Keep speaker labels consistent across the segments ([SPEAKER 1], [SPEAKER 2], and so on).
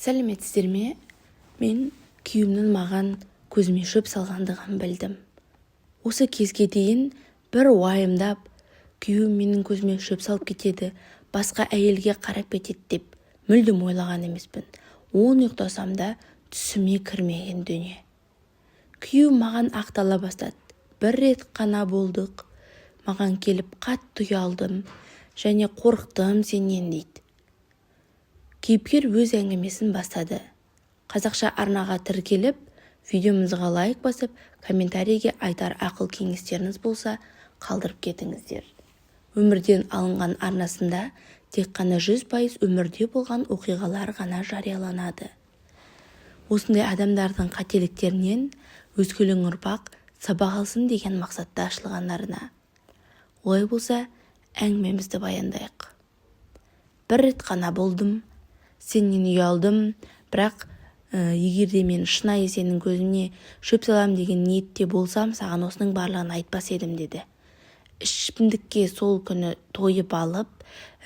[SPEAKER 1] Сәлеметсіздер ме? Мен күйеуімнің маған көзіме шөп салғандығын білдім. Осы кезге дейін бір уайымдап, күйеуім менің көзіме шөп салып кетеді, басқа әйелге қарап кетеді деп мүлдем ойлаған емеспін. Ұйықтасам да түсіме кірмеген дүние. Күйеуім маған ақтала бастады. Бір рет қана болдық. Маған келіп қатты ұялдым және қорықтым сенен дейді. Кейіпкер өз әңгімесін бастады. Қазақша арнаға тіркеліп, видеомызға лайк басып, комментарийге айтар ақыл-кеңестеріңіз болса, қалдырып кетіңіздер. Өмірден алынған арнасында тек қана 100% өмірде болған оқиғалар ғана жарияланады. Осындай адамдардың қателіктерінен өскелең ұрпақ сабақ алсын деген мақсатта ашылған арна. Олай болса, әңгімемізді баяндайық. Бір рет қана болдым. Сенен ұялдым, бірақ егерде мен шынайы сенің көзіне шөп салам деген ниетте болсам, саған осының барлығын айтпас едім деді. Ішімдікке сол күні тойып алып,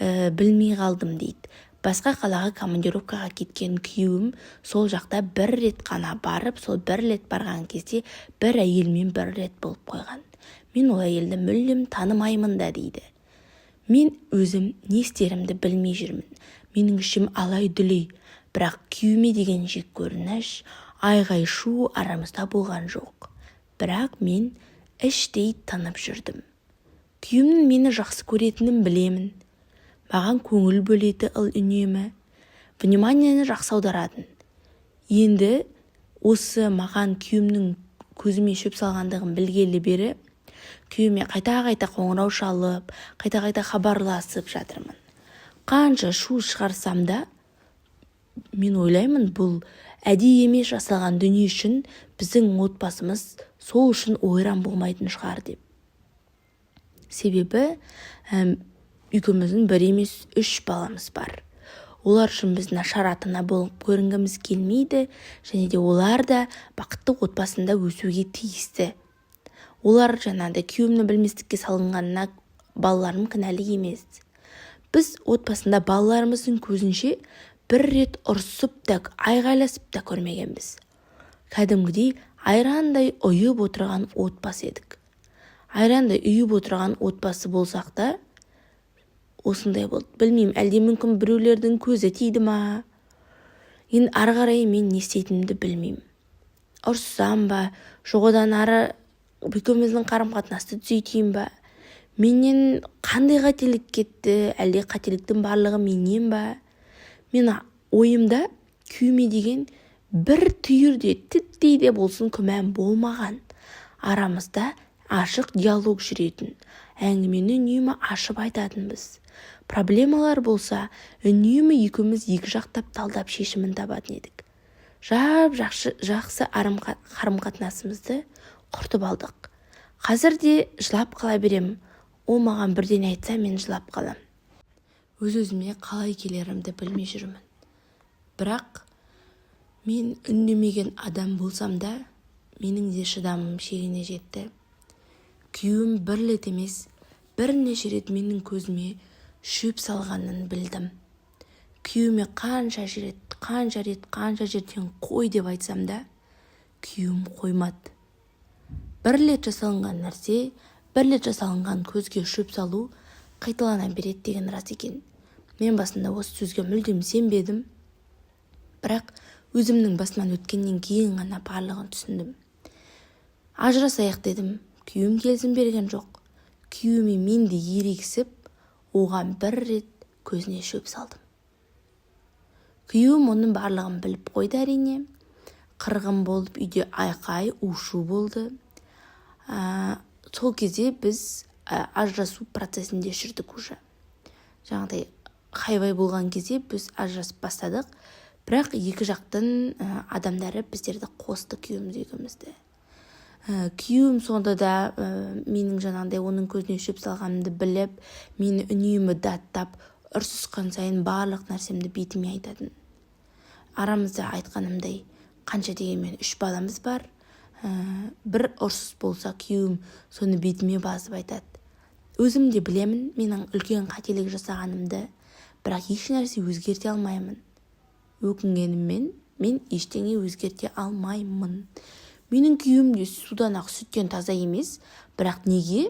[SPEAKER 1] білмей қалдым дейді. Басқа қалаға командировкаға кеткен күйеуім сол жақта бір рет қана барып, сол бір рет барған кезде бір әйелмен бір рет болып қойған. Мен ол әйелді мүлдем танымаймын да дейді. Мен өзім не істерімді білмей жүрмін. Менің ішім алай-дүлей, бірақ күйеуіме деген жек көрініш, айғай-шу арамызда болған жоқ. Бірақ мен іштей тынып жүрдім. Күйеуімнің мені жақсы көретінін білемін. Маған көңіл бөледі үнемі, вниманиені жақсы аударатын. Енді осы маған күйеуімнің көзіме шөп салғандығын білгелі бері, күйеуіме қайта-қайта қоңырау шалып, қайта-қайта хабарласып жатырмын. Қанша шу шығарсам да, мен ойлаймын, бұл әдейі емес жасалған дүние үшін біздің отбасымыз сол үшін ойран болмайтын шығар деп. Себебі үйіміздің бір емес 3 баламыз бар. Олар үшін біз нашар ата-ана болып көрінгіміз келмейді, және де олар да бақытты отбасында өсуге тиісті. Олар жаңағыдай күйеуімнің білместікке салынғанына балаларым кінәлі емес. Біз отбасында балаларымыздың көзінше бір рет ұрсып та, айғайласып та көрмегенбіз. Кәдімгідей айрандай ұйып отырған отбасы едік. Айрандай ұйып отырған отбасы болсақ та, осындай болды. Білмеймін, әлде мүмкін біреулердің көзі тиді ма? Енді ары қарай мен не істейтінімді білмеймін. Ұрсам ба, жоқ одан ары екеуміздің қарым-қатынасты түзейтейін ба? Менен қандай қателік кетті, әлде қателіктің барлығы менен ба? Мен ойымда күйеуіме деген бір түйірде, титтей де болсын күмән болмаған. Арамызда ашық диалог жүретін, әңгімені үнемі ашып айтатынбыз. Проблемалар болса, үнемі екеуміз екі жақтап талдап шешімін табатын едік. Жақсы қарым-қатынасымызды құртып алдық. Қазір де жылап қала беремін. Ол маған бірден айтса, мен жылап қалам. Өз-өзіме қалай келерімді білмей жүрмін. Бірақ мен үндемеген адам болсам да, менің де шыдамым шегіне жетті. Күйеуім бір рет емес, бірнеше рет менің көзіме шөп салғанын білдім. Күйеуіме қанша жерден қой деп айтсам да, күйеуім қоймады. Бір рет жасалынған нәрсе, бір рет жасалынған көзге шөп салу қайталана береді деген рас екен. Мен басында осы сөзге мүлдем сенбедім. Бірақ өзімнің басымнан өткеннен кейін ғана барлығын түсіндім. Ажырасайық дедім. Күйеуім келісім берген жоқ. Күйеуіме мен де ерегісіп, оған бір рет көзіне шөп салдым. Күйеуім оның барлығын біліп қойды әрине. Қырғын болып үйде айқай, ушу болды. Сол кезде біз ажырасу процесінде жүрдік уже. Жаңағыдай хайвай болған кезде біз ажырасып бастадық, бірақ екі жақтың адамдары біздерді қосты күйеуімізді. Күйеуім сонда да менің жаңағыдай оның көзіне шөп салғанымды біліп, мені үнемі даттап, ұрсысқан сайын барлық нәрсемді бетіме айтатын. Арамызда айтқанымдай, қанша дегенмен 3 баламыз бар. Бір ұрсыс болса, күйеуім соны бетіме басып айтады. Өзім де білемін, менің үлкен қателік жасағанымды, бірақ еш нәрсе өзгерте алмаймын. өкінгеніммен мен ештеңе өзгерте алмаймын. Менің күйеуім де судан ақ сүттен таза емес, бірақ неге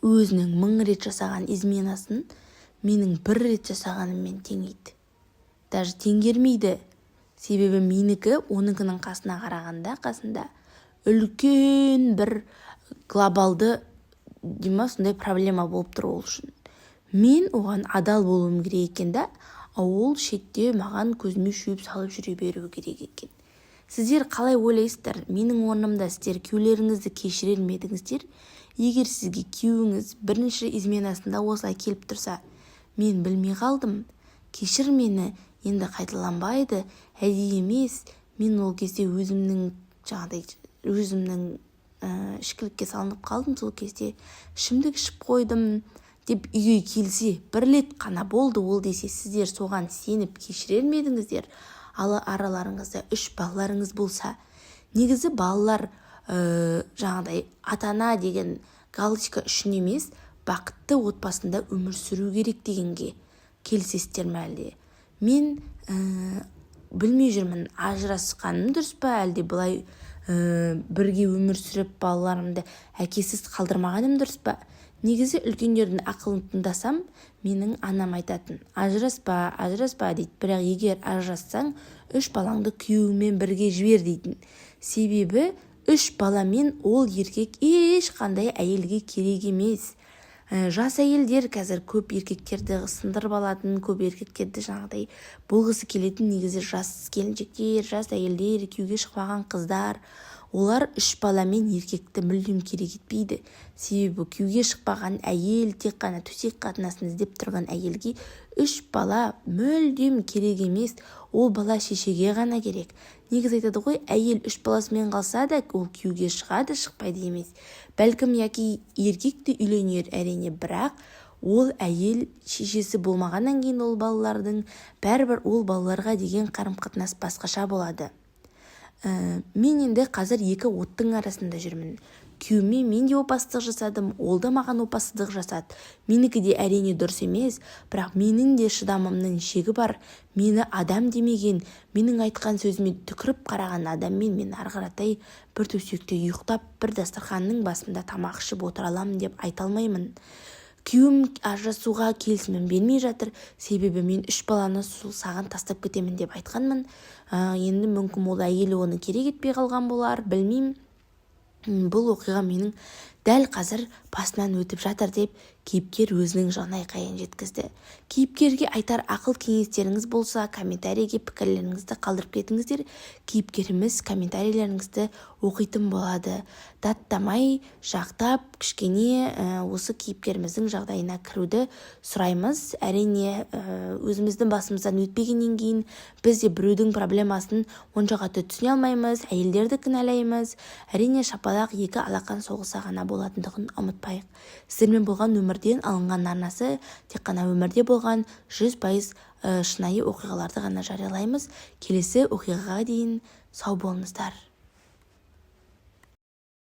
[SPEAKER 1] өзінің 1000 рет жасаған изменасын менің 1 рет жасағаныммен теңейді? Даже теңгермейді. Себебі менікі оныңкінің қасында үлкен бір глобалды сондай проблема болып тұр ол үшін. Мен оған адал болуым керек екен да, ол шетте маған көзіме шөп салып жүре беру керек екен. Сіздер қалай ойлайсыздар? Менің орнымда сіздер күйеулеріңізді кешірер ме едіңіздер? Егер сізге күйеуіңіз бірінші изменасында осылай келіп тұрса, мен білмей қалдым, кешір мені, енді қайталанбайды, әдейі емес, мен ол кезде өзімнің ішкілікке салынып қалдым, сол кезде ішімдік ішіп қойдым деп үйге келсе, 1 рет қана болды ол десе, сіздер соған сеніп кешірер ме едіңіздер? Араларыңызда 3 балаларыңыз болса, негізі балалар ата-ана деген галочка үшін емес, бақытты отбасында өмір сүру керек дегенге келісесіздер ме әлде? Мен білмей жүрмін, ажырасқаным дұрыс па, әлде былай бірге өмір сүріп балаларымды әкесіз қалдырмағаным дұрыс па? Негізі үлкендердің ақылын тыңдасам, менің анам айтатын, ажыраспа дейді, бірақ егер ажырассаң, 3 балаңды күйеуіңмен бірге жібер дейтін. Себебі 3 баламен ол еркек ешқандай әйелге керек емес. Жас әйелдер қазір көп еркектерді сындырып алатын, көп еркектерді болғысы келетін негізі жас келіншектер, жас әйелдер, күйеуге шықпаған қыздар. Олар 3 баламен еркекті мүлдем керек етпейді. Себебі күйеуге шықпаған әйел тек қана төсек қатынасын іздеп тұрған әйелге 3 бала мүлдем керек емес. Ол бала шешеге ғана керек. Негіз айтады ғой, әйел 3 баласымен қалса да, ол күйеуге шығады, шықпайды емес. Бәлкім яки еркек те үйленер әрине, бірақ ол әйел шешесі болмағаннан кейін ол балалардың бәрібір ол балаларға деген қарым-қатынас басқаша болады. Мен енді қазір 2 оттың арасында жүрмін. Күйеуіме мен де опасыздық жасадым, ол да маған опасыздық жасады. Менікі де әрине дұрыс емес, бірақ менің де шыдамымның шегі бар. Мені адам демеген, менің айтқан сөзіме түкіріп қараған адаммен мен арғаратай бір төсекте ұйықтап, бір дастарханның басында тамақ ішіп отыра аламын деп айта алмаймын. Күйеуім ажырасуға келісімін бермей жатыр, себебі мен 3 баланы саған тастап кетемін деп айтқанмын. Енді мүмкін ол әйелі оны керек етпей қалған болар, білмеймін. Бұл оқиға менің дәл қазір басынан өтіп жатыр деп кейіпкер өзінің жанайқайын жеткізді. Кейіпкерге айтар ақыл кеңестеріңіз болса, комментарийге пікірлеріңізді қалдырып кетіңіздер. Кейіпкеріміз комментарийлеріңізді оқитын болады. Даттамай, жақтап, кішкене осы кейіпкеріміздің жағдайына кіруді сұраймыз. Әрине, өзіміздің басымыздан өтпегеннен кейін біз де біреудің проблемасын онша қатты түсіне алмаймыз, әйелдерді кінәлаймыз. Әрине, шапалақ 2 алақан соғыса ғана болатындығын ұмытпайық. Сіздермен болған өмірден алынған арнасы тек қана өмірде болған 100% шынайы оқиғаларды ғана жариялаймыз. Келесі оқиғаға дейін сау болыңыздар.